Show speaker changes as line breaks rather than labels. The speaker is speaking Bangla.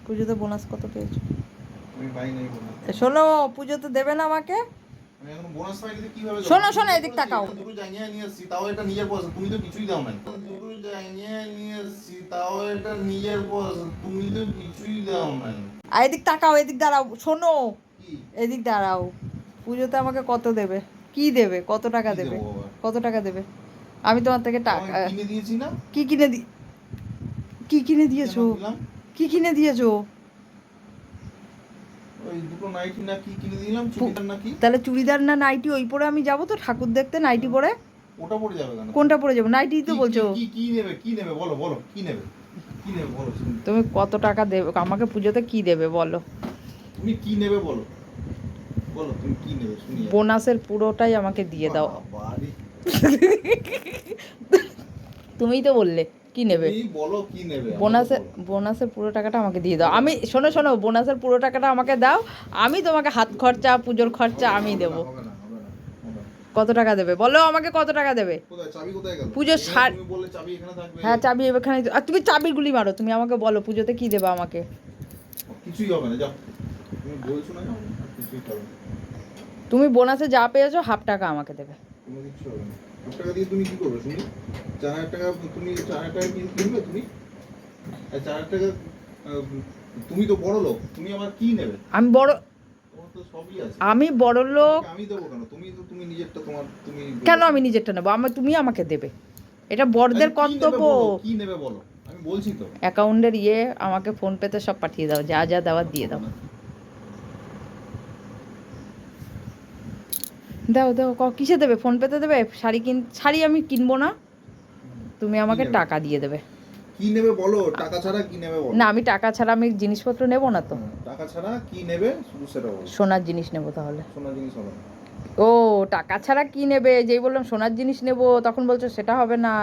পুজোতে বোনাস কত পেয়েছো?
আমি পাই নাই বোনাস।
শোনো, পুজোতে দেবে না আমাকে?
আমি এখন বোনাস পাই কিন্তু কিভাবে দেব?
শোনো শোনো, এদিক তাকাও।
দুটো জাঙ্গিয়া নিয়ে এসেছি, তাও এটা নিজের পয়সা, তুমি তো কিছুই দাও না। দুটো জাঙ্গিয়া নিয়ে এসেছি, তাও এটা নিজের পয়সা, তুমি তো কিছুই দাও না।
আর এদিক তাকাও, এদিক দাঁড়াও, শোনো,
কি
এদিক দাঁড়াও। পুজোতে আমাকে কত দেবে? কি দেবে? কত টাকা
কি
দেবে?
দেবো আবার?
কত টাকা দেবে? আমি তোমার থেকে টাকা
আমি কিনে দিয়েছি না?
কি কিনে দি কি কিনে
কেন
দিয়েছো?
দিলাম?
কি কিনে দিয়েছো?
ওই দুটো নাইটি না কি কিনে দিলাম, চুড়িদার না কি?
তাহলে চুড়িদার না নাইটি ওই পরে আমি যাবো তো ঠাকুর দেখতে নাইটি পরে?
ওটা পরে যাবে কেন?
কোনটা পরে যাবো? নাইটি তো
কি
বলছো।
কি কি নেবে? কি নেবে বলো বলো, কি নেবে? কি নেবে বলো শুনি।
তুমি কত টাকা দেবে আমাকে? পুজোতে কি দেবে বলো?
তুমি কি নেবে বলো, বলো তুমি কি নেবে শুনি।
বোনাসের পুরোটাই আমাকে দিয়ে দাও।
বাড়ি
তুমিই তো বললে কি নেবে।
তুমি বলো কি নেবে,
বোনাসের বোনাসের পুরো টাকাটা আমাকে দিয়ে দাও। আমি শোনো শোনো, বোনাসের পুরো টাকাটা আমাকে দাও। আমি তোমাকে হাত খরচা পুজোর খরচা আমি দেবো।
হবে না হবে না হবে না।
কত টাকা দেবে বলো আমাকে? কত টাকা দেবে?
কোথায় চাবি, কোথায় গেল?
পুজোর
এখানে তুমি বললে চাবি এখানে থাকবে।
হ্যাঁ, চাবি এখানে। আর তুমি চাবির গুলি মারো। তুমি আমাকে বলো পুজোতে কি দেবে আমাকে?
কিছুই হবে না, যাও। তুমি বলছো না, যাও, আর কিছুই হবে না।
তুমি বোনাসে যা পেয়েছো হাফ টাকা আমাকে দেবে।
কোনো কিছু হবে না। 1 টাকা দিয়ে তুমি কি করবে শুনি? 4,000 টাকা, তুমি 4,000 টাকা কি কিনবে তুমি? আর 4,000 টাকা তুমি তো বড় লোক, তুমি আমার কি নেবে?
আমি বড়,
তোমার তো সবই আছে।
আমি বড় লোক।
আমি দেবো কেন? তুমি তো তুমি নিজেরটা তোমার তুমি
কেন আমি নিজেরটা নেবো? তুমি আমাকে দেবে, এটা বড়দের
আরে কি নেবে
কর্তব্য।
বলো, কি নেবে বলো, আমি বলছি তো।
অ্যাকাউন্টের আমাকে ফোন পেতে সব পাঠিয়ে দাও, যা যা দেওয়ার দিয়ে দাও। দাও দাও, কিসে দেবে? ফোন পেতে দেবে? শাড়ি আমি কিনবো না, তুমি আমাকে টাকা দিয়ে দেবে।
কি নেবে বলো, টাকা ছাড়া কি নেবে বলো।
না, আমি টাকা ছাড়া আমি জিনিসপত্র নেবো না তো।
টাকা ছাড়া কি নেবে শুধু সেটা বলো।
সোনার জিনিস নেবো তাহলে।
সোনা জিনিস হবে না।
ও, টাকা ছাড়া কি নেবে? যেই বললাম সোনার জিনিস নেবো তখন বলছো সেটা হবে না।